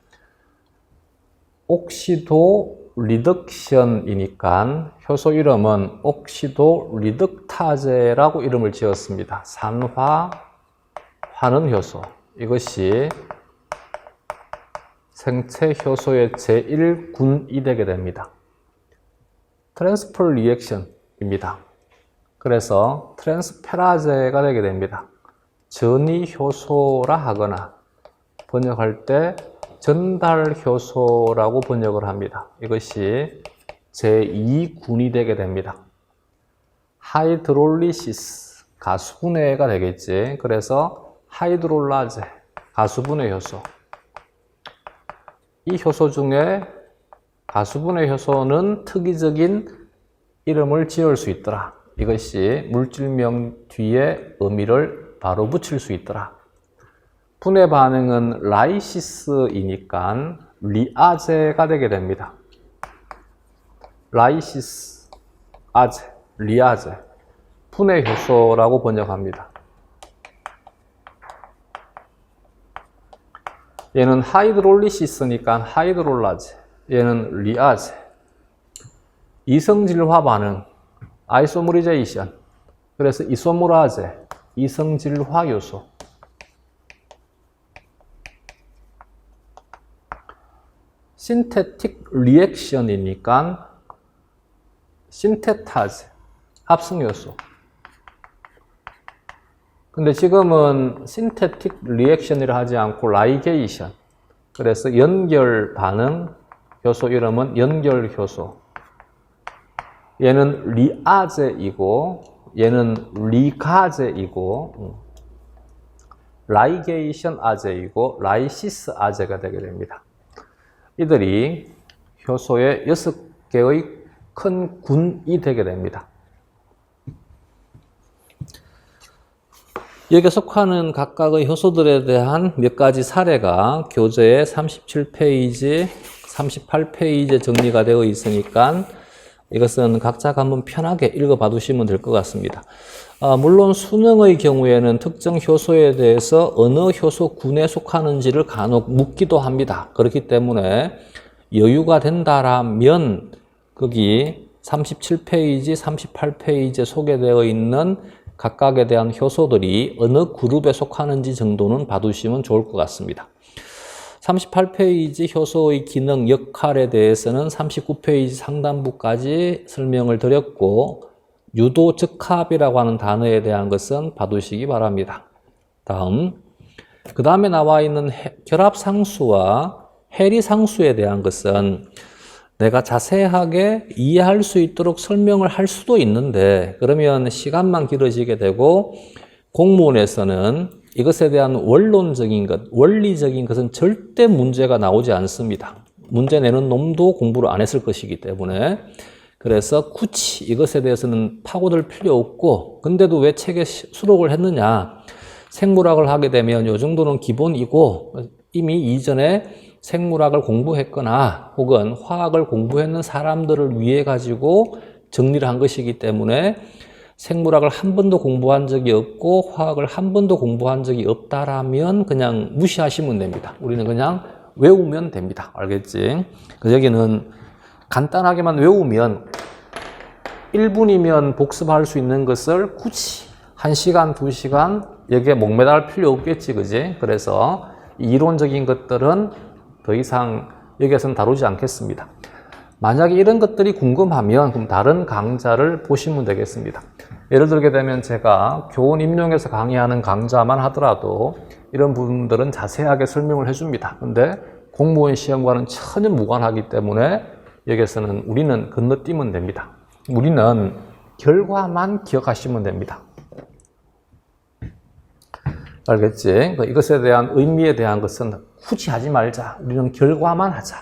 옥시도 리덕션이니까 효소 이름은 옥시도 리덕타제라고 이름을 지었습니다. 산화 환원 효소. 이것이 생체 효소의 제1군이 되게 됩니다. 트랜스퍼 리액션입니다. 그래서 트랜스페라제가 되게 됩니다. 전이 효소라 하거나 번역할 때 전달 효소라고 번역을 합니다. 이것이 제2군이 되게 됩니다. 하이드롤리시스, 가수분해가 되겠지. 그래서 하이드롤라제, 가수분해 효소. 이 효소 중에 가수분해 효소는 특이적인 이름을 지을 수 있더라. 이것이 물질명 뒤에 의미를 바로 붙일 수 있더라. 분해 반응은 라이시스이니까 리아제가 되게 됩니다. 라이시스, 아제, 리아제. 분해 효소라고 번역합니다. 얘는 하이드롤리시스니까 하이드롤라제. 얘는 리아제. 이성질화 반응, 아이소머리제이션. 그래서 이소모라제, 이성질화 요소. 신테틱 리액션이니까 신테타제, 합성 요소. 근데 지금은 신테틱 리액션이라 하지 않고 라이게이션. 그래서 연결 반응 효소 이름은 연결 효소. 얘는 리아제이고 얘는 리가제이고 라이게이션 아제이고 라이시스 아제가 되게 됩니다. 이들이 효소의 6개의 큰 군이 되게 됩니다. 여기에 속하는 각각의 효소들에 대한 몇 가지 사례가 교재에 37페이지, 38페이지에 정리가 되어 있으니까 이것은 각자가 한번 편하게 읽어봐 두시면 될 것 같습니다. 물론 수능의 경우에는 특정 효소에 대해서 어느 효소군에 속하는지를 간혹 묻기도 합니다. 그렇기 때문에 여유가 된다라면 거기 37페이지, 38페이지에 소개되어 있는 각각에 대한 효소들이 어느 그룹에 속하는지 정도는 봐두시면 좋을 것 같습니다. 38페이지 효소의 기능, 역할에 대해서는 39페이지 상단부까지 설명을 드렸고 유도적합이라고 하는 단어에 대한 것은 봐두시기 바랍니다. 그 다음에 나와 있는 결합상수와 해리상수에 대한 것은 내가 자세하게 이해할 수 있도록 설명을 할 수도 있는데 그러면 시간만 길어지게 되고 공무원에서는 이것에 대한 원론적인 것, 원리적인 것은 절대 문제가 나오지 않습니다. 문제 내는 놈도 공부를 안 했을 것이기 때문에 그래서 굳이 이것에 대해서는 파고들 필요 없고 근데도 왜 책에 수록을 했느냐 생물학을 하게 되면 이 정도는 기본이고 이미 이전에 생물학을 공부했거나 혹은 화학을 공부했는 사람들을 위해 가지고 정리를 한 것이기 때문에 생물학을 한 번도 공부한 적이 없고 화학을 한 번도 공부한 적이 없다라면 그냥 무시하시면 됩니다. 우리는 그냥 외우면 됩니다. 알겠지? 여기는 간단하게만 외우면 1분이면 복습할 수 있는 것을 굳이 1시간, 2시간 여기에 목매달 필요 없겠지, 그지? 그래서 이론적인 것들은 더 이상 여기에서는 다루지 않겠습니다. 만약에 이런 것들이 궁금하면 그럼 다른 강좌를 보시면 되겠습니다. 예를 들게 되면 제가 교원 임용에서 강의하는 강좌만 하더라도 이런 부분들은 자세하게 설명을 해줍니다. 근데 공무원 시험과는 전혀 무관하기 때문에 여기에서는 우리는 건너뛰면 됩니다. 우리는 결과만 기억하시면 됩니다. 알겠지? 이것에 대한 의미에 대한 것은 굳이 하지 말자. 우리는 결과만 하자.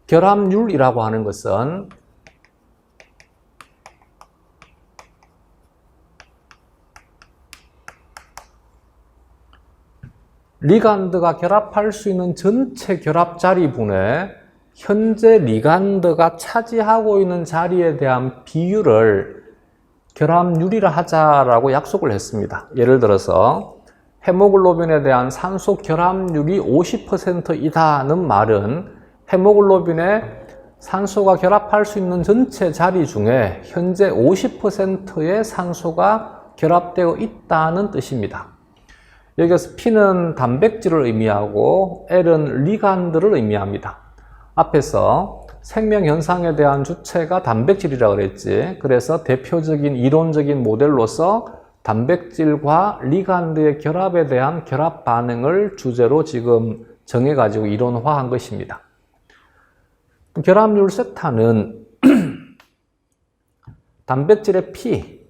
결합률이라고 하는 것은 리간드가 결합할 수 있는 전체 결합 자리분의 현재 리간드가 차지하고 있는 자리에 대한 비율을 결합률이라 하자라고 약속을 했습니다. 예를 들어서 헤모글로빈에 대한 산소 결합률이 50%이다는 말은 헤모글로빈에 산소가 결합할 수 있는 전체 자리 중에 현재 50%의 산소가 결합되어 있다는 뜻입니다. 여기서 P는 단백질을 의미하고 L은 리간드를 의미합니다. 앞에서 생명현상에 대한 주체가 단백질이라고 그랬지. 그래서 대표적인 이론적인 모델로서 단백질과 리간드의 결합에 대한 결합 반응을 주제로 지금 정해가지고 이론화한 것입니다. 결합률 세타는 단백질의 P,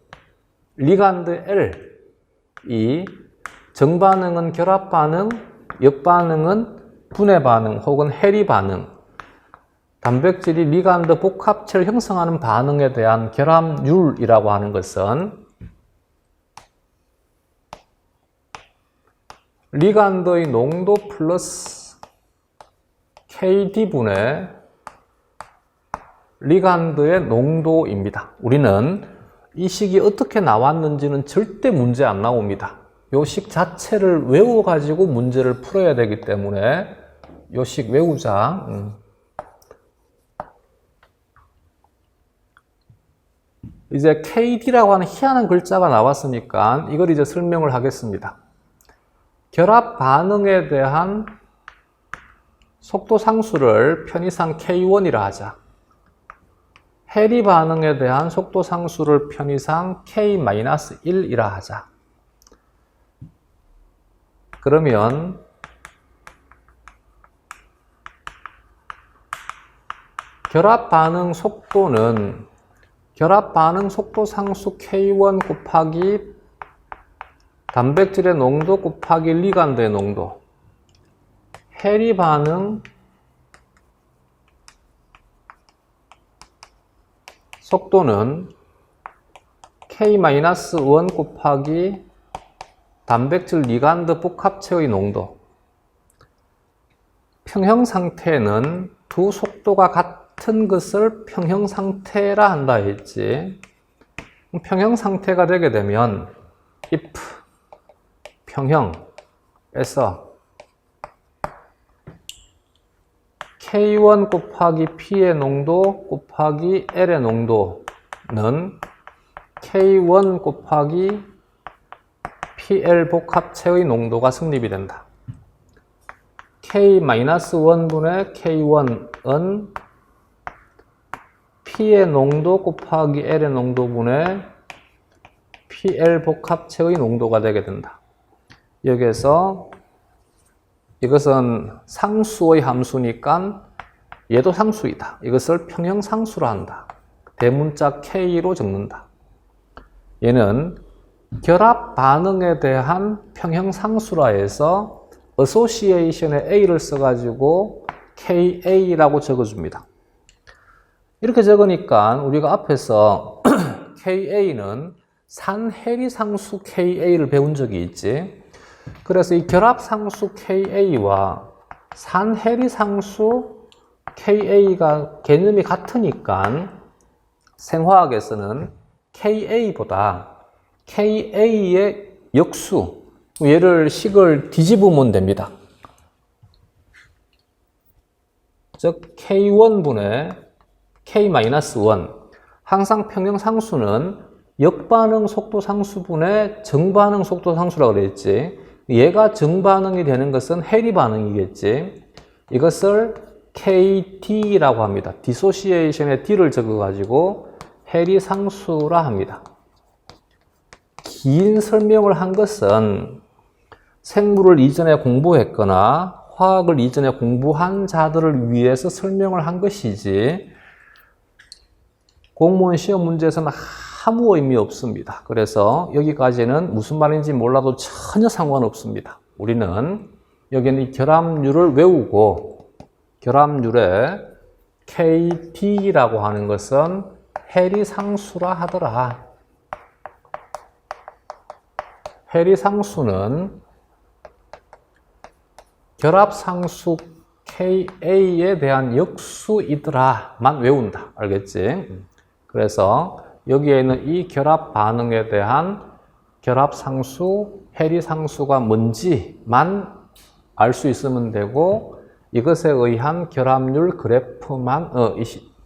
리간드 L, 이 정반응은 결합 반응, 역반응은 분해 반응 혹은 해리 반응, 단백질이 리간드 복합체를 형성하는 반응에 대한 결합률이라고 하는 것은 리간드의 농도 플러스 KD분의 리간드의 농도입니다. 우리는 이 식이 어떻게 나왔는지는 절대 문제 안 나옵니다. 이 식 자체를 외워가지고 문제를 풀어야 되기 때문에 이 식 외우자. 이제 KD라고 하는 희한한 글자가 나왔으니까 이걸 이제 설명을 하겠습니다. 결합 반응에 대한 속도 상수를 편의상 K1이라 하자. 해리 반응에 대한 속도 상수를 편의상 K-1이라 하자. 그러면 결합 반응 속도는 결합 반응 속도 상수 K1 곱하기 단백질의 농도 곱하기 리간드의 농도, 해리 반응 속도는 K-1 곱하기 단백질 리간드 복합체의 농도. 평형 상태는 두 속도가 같은 것을 평형 상태라 한다 했지. 평형 상태가 되게 되면 if 평형에서 K1 곱하기 P의 농도 곱하기 L의 농도는 K1 곱하기 PL 복합체의 농도가 성립이 된다. K-1분의 K1은 P의 농도 곱하기 L의 농도분의 PL 복합체의 농도가 되게 된다. 여기에서 이것은 상수의 함수니까 얘도 상수이다. 이것을 평형상수로 한다. 대문자 K로 적는다. 얘는 결합 반응에 대한 평형상수라 해서 어소시에이션에 A를 써가지고 KA라고 적어줍니다. 이렇게 적으니까 우리가 앞에서 KA는 산해리상수 KA를 배운 적이 있지. 그래서 이 결합상수 KA와 산해리상수 KA가 개념이 같으니까 생화학에서는 KA보다 KA의 역수, 얘를 식을 뒤집으면 됩니다. 즉 K1분의 K-1, 항상 평형상수는 역반응 속도상수분의 정반응 속도상수라고 그랬지. 얘가 정반응이 되는 것은 해리 반응이겠지. 이것을 KD라고 합니다. 디소시에이션에 D를 적어가지고 해리 상수라 합니다. 긴 설명을 한 것은 생물을 이전에 공부했거나 화학을 이전에 공부한 자들을 위해서 설명을 한 것이지 공무원 시험 문제에서는 아무 의미 없습니다. 그래서 여기까지는 무슨 말인지 몰라도 전혀 상관없습니다. 우리는 여기는 이 결합률을 외우고 결합률에 KD라고 하는 것은 해리상수라 하더라. 해리상수는 결합상수 KA에 대한 역수이더라만 외운다. 알겠지? 그래서 여기에는 이 결합 반응에 대한 결합상수, 해리상수가 뭔지만 알 수 있으면 되고 이것에 의한 결합률 그래프만,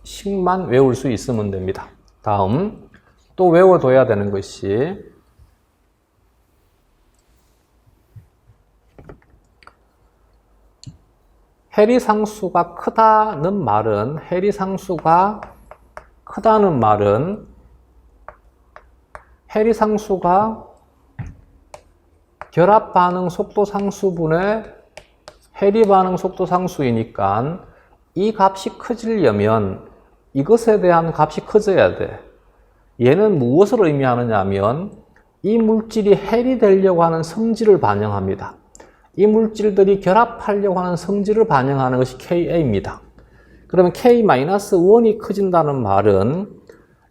식만 외울 수 있으면 됩니다. 다음, 또 외워둬야 되는 것이 해리상수가 크다는 말은 해리상수가 결합반응 속도상수분의 해리반응 속도상수이니까 이 값이 커지려면 이것에 대한 값이 커져야 돼. 얘는 무엇을 의미하느냐 하면 이 물질이 헬이 되려고 하는 성질을 반영합니다. 이 물질들이 결합하려고 하는 성질을 반영하는 것이 Ka입니다. 그러면 K-1이 커진다는 말은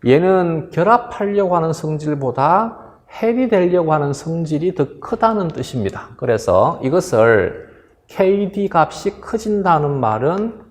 얘는 결합하려고 하는 성질보다 헬이 되려고 하는 성질이 더 크다는 뜻입니다. 그래서 이것을 KD 값이 커진다는 말은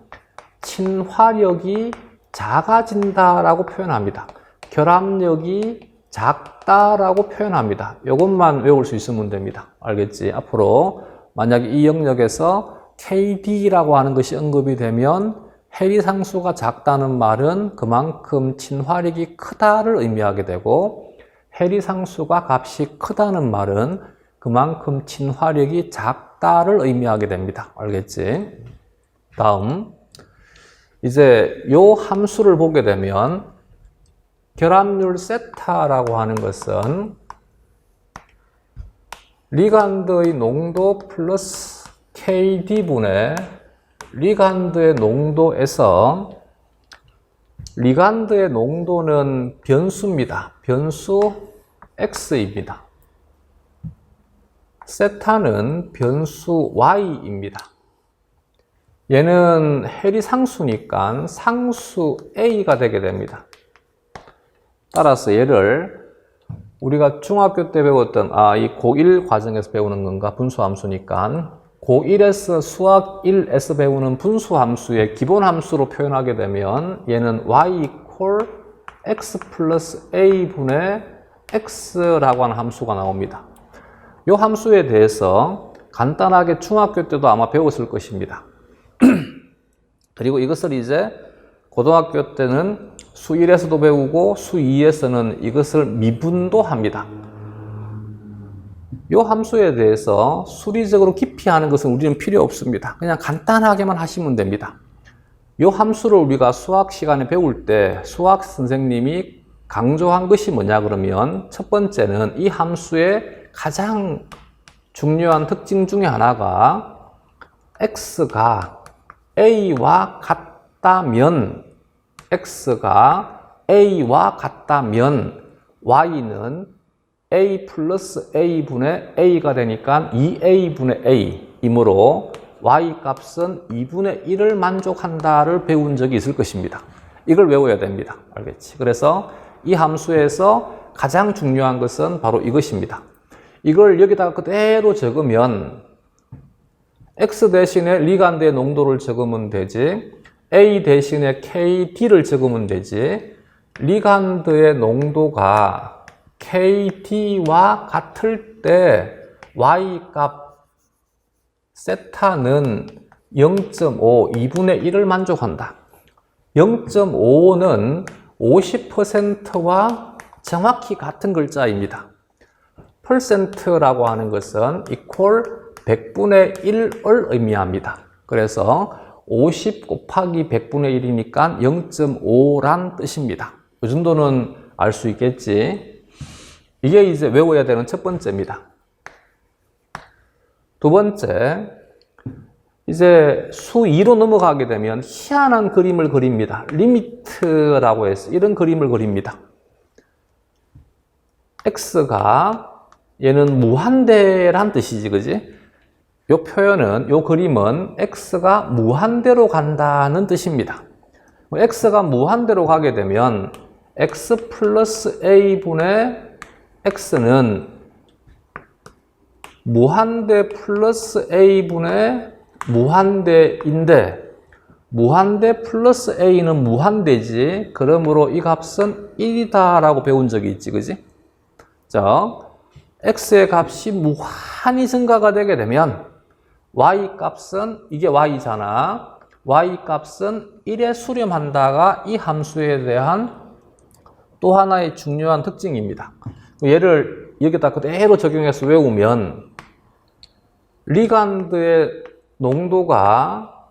친화력이 작아진다라고 표현합니다. 결합력이 작다라고 표현합니다. 이것만 외울 수 있으면 됩니다. 알겠지? 앞으로 만약에 이 영역에서 KD라고 하는 것이 언급이 되면 헬이 상수가 작다는 말은 그만큼 친화력이 크다를 의미하게 되고 헬이 상수가 값이 크다는 말은 그만큼 친화력이 작다를 의미하게 됩니다. 알겠지? 다음 이제 요 함수를 보게 되면 결합률 세타라고 하는 것은 리간드의 농도 플러스 KD분의 리간드의 농도에서 리간드의 농도는 변수입니다. 변수 X입니다. 세타는 변수 Y입니다. 얘는 헬이 상수니까 상수 A가 되게 됩니다. 따라서 얘를 우리가 중학교 때 배웠던 이 고1 과정에서 배우는 건가 분수함수니까 고1에서 수학 1에서 배우는 분수함수의 기본함수로 표현하게 되면 얘는 y equal x 플러스 a분의 x라고 하는 함수가 나옵니다. 이 함수에 대해서 간단하게 중학교 때도 아마 배웠을 것입니다. 그리고 이것을 이제 고등학교 때는 수 1에서도 배우고 수 2에서는 이것을 미분도 합니다. 이 함수에 대해서 수리적으로 깊이 하는 것은 우리는 필요 없습니다. 그냥 간단하게만 하시면 됩니다. 이 함수를 우리가 수학 시간에 배울 때 수학 선생님이 강조한 것이 뭐냐 그러면 첫 번째는 이 함수의 가장 중요한 특징 중에 하나가 x가 a와 같다면 y는 a 플러스 a분의 a가 되니까 2a분의 a이므로 y 값은 2분의 1을 만족한다를 배운 적이 있을 것입니다. 이걸 외워야 됩니다. 알겠지? 그래서 이 함수에서 가장 중요한 것은 바로 이것입니다. 이걸 여기다가 그대로 적으면 x 대신에 리간드의 농도를 적으면 되지, a 대신에 KD를 적으면 되지, 리간드의 농도가 KD와 같을 때 Y값 세타는 0.5, 2분의 1을 만족한다. 0.5는 50%와 정확히 같은 글자입니다. %라고 하는 것은 equal 100분의 1을 의미합니다. 그래서 50 곱하기 100분의 1이니까 0.5란 뜻입니다. 이 정도는 알 수 있겠지? 이게 이제 외워야 되는 첫 번째입니다. 두 번째, 이제 수 2로 넘어가게 되면 희한한 그림을 그립니다. 리미트라고 해서 이런 그림을 그립니다. x가 얘는 무한대란 뜻이지, 그지? 요 표현은, 요 그림은 x가 무한대로 간다는 뜻입니다. x가 무한대로 가게 되면 x 플러스 a분의 x는 무한대 플러스 a분의 무한대인데 무한대 플러스 a는 무한대지, 그러므로 이 값은 1이다 라고 배운 적이 있지, 그지? 자, x의 값이 무한히 증가가 되게 되면 y 값은, 이게 y잖아, y 값은 1에 수렴한다가 이 함수에 대한 또 하나의 중요한 특징입니다. 얘를 여기다 그대로 적용해서 외우면 리간드의 농도가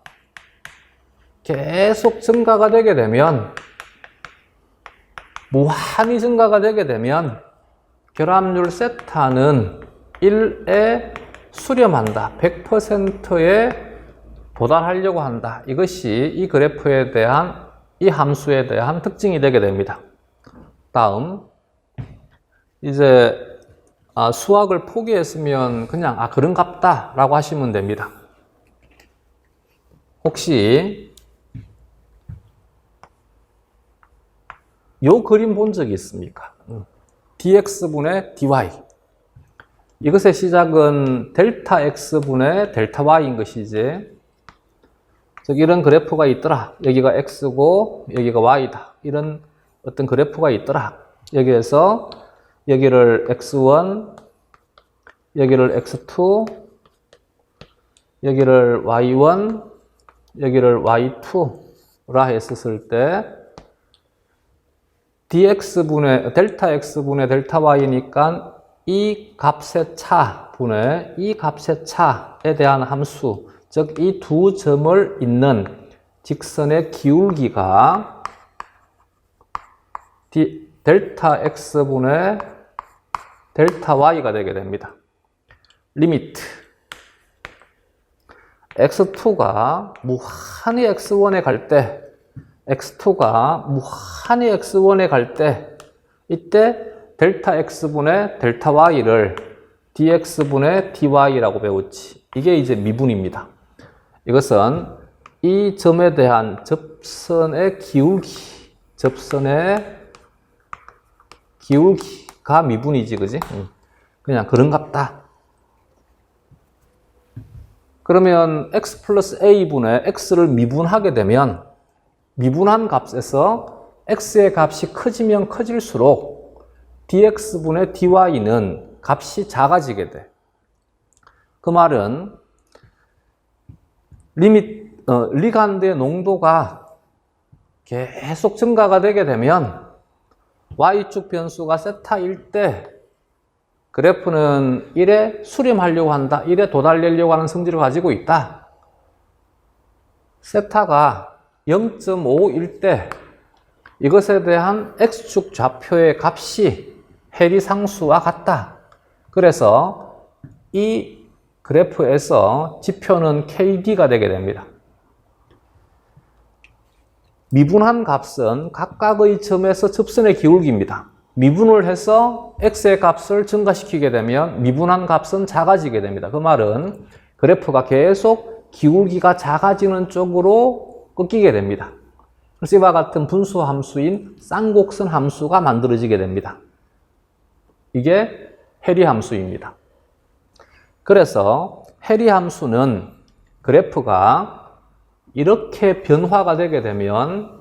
계속 증가가 되게 되면, 무한히 증가가 되게 되면 결합률 세타는 1에 수렴한다. 100%에 도달하려고 한다. 이것이 이 그래프에 대한, 이 함수에 대한 특징이 되게 됩니다. 다음 이제 수학을 포기했으면 그냥 그런갑다 라고 하시면 됩니다. 혹시 요 그림 본 적이 있습니까? dx분의 dy. 이것의 시작은 델타 x분의 델타 y인 것이지. 즉 이런 그래프가 있더라. 여기가 x고 여기가 y다. 이런 어떤 그래프가 있더라. 여기에서 여기를 x1, 여기를 x2, 여기를 y1, 여기를 y2라 했었을 때 dx분의 델타 x분의 델타 y니까 이 값의 차분의 이 값의 차에 대한 함수, 즉 이 두 점을 잇는 직선의 기울기가 델타 x분의 델타 y가 되게 됩니다. 리미트 x2가 무한히 x1에 갈 때, x2가 무한히 x1에 갈 때, 이때 델타 x분의 델타 y를 dx분의 dy라고 배웠지. 이게 이제 미분입니다. 이것은 이 점에 대한 접선의 기울기, 접선의 기울기가 미분이지, 그지? 그냥 그런갑다. 그러면 x 플러스 a분의 x를 미분하게 되면 미분한 값에서 x의 값이 커지면 커질수록 dx분의 dy는 값이 작아지게 돼. 그 말은 리간드의 농도가 계속 증가가 되게 되면 y축 변수가 세타일 때 그래프는 1에 수렴하려고 한다. 1에 도달하려고 하는 성질을 가지고 있다. 세타가 0.5일 때 이것에 대한 x축 좌표의 값이 해리상수와 같다. 그래서 이 그래프에서 지표는 KD가 되게 됩니다. 미분한 값은 각각의 점에서 접선의 기울기입니다. 미분을 해서 x의 값을 증가시키게 되면 미분한 값은 작아지게 됩니다. 그 말은 그래프가 계속 기울기가 작아지는 쪽으로 꺾이게 됩니다. 그래서 이와 같은 분수 함수인 쌍곡선 함수가 만들어지게 됩니다. 이게 해리 함수입니다. 그래서 해리 함수는 그래프가 이렇게 변화가 되게 되면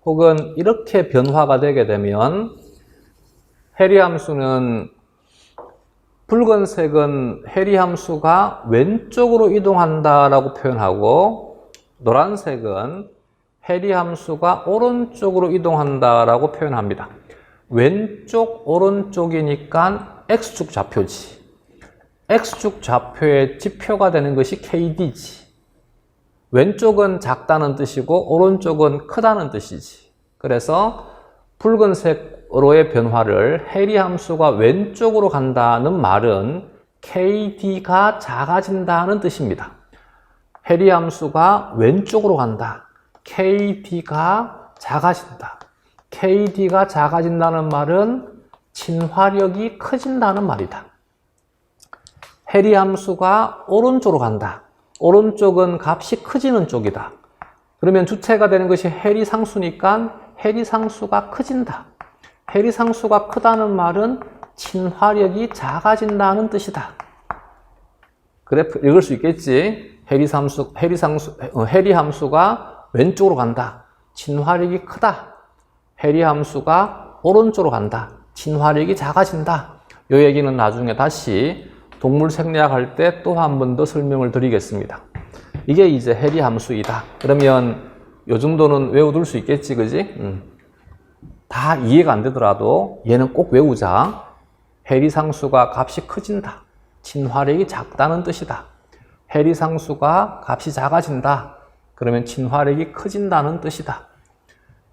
혹은 이렇게 변화가 되게 되면 해리 함수는 붉은색은 해리 함수가 왼쪽으로 이동한다라고 표현하고 노란색은 해리 함수가 오른쪽으로 이동한다라고 표현합니다. 왼쪽, 오른쪽이니까 x축 좌표지. x축 좌표의 지표가 되는 것이 KD지. 왼쪽은 작다는 뜻이고 오른쪽은 크다는 뜻이지. 그래서 붉은색으로의 변화를 해리 함수가 왼쪽으로 간다는 말은 KD가 작아진다는 뜻입니다. 해리 함수가 왼쪽으로 간다. KD가 작아진다. KD가 작아진다는 말은 친화력이 커진다는 말이다. 해리 함수가 오른쪽으로 간다. 오른쪽은 값이 커지는 쪽이다. 그러면 주체가 되는 것이 해리 상수니까 해리 상수가 커진다. 해리 상수가 크다는 말은 친화력이 작아진다는 뜻이다. 그래프 읽을 수 있겠지? 해리 함수가 왼쪽으로 간다. 친화력이 크다. 해리 함수가 오른쪽으로 간다. 친화력이 작아진다. 이 얘기는 나중에 다시 동물 생리학 할 때 또 한 번 더 설명을 드리겠습니다. 이게 이제 해리 함수이다. 그러면 요 정도는 외워둘 수 있겠지, 그지? 다 이해가 안 되더라도 얘는 꼭 외우자. 해리 상수가 값이 커진다. 친화력이 작다는 뜻이다. 해리 상수가 값이 작아진다. 그러면 친화력이 커진다는 뜻이다.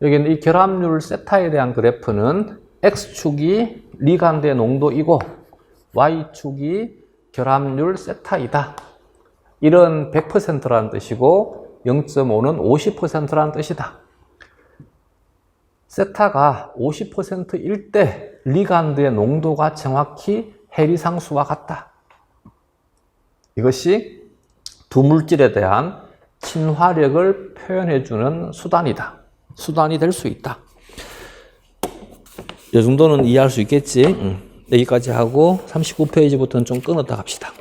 여기는 이 결합률 세타에 대한 그래프는 x축이 리간드의 농도이고 y축이 결합률 세타이다. 이런 100%라는 뜻이고 0.5는 50%라는 뜻이다. 세타가 50%일 때 리간드의 농도가 정확히 해리상수와 같다. 이것이 두 물질에 대한 친화력을 표현해주는 수단이 될 수 있다. 이 정도는 이해할 수 있겠지? 여기까지 하고 39페이지부터는 좀 끊었다 갑시다.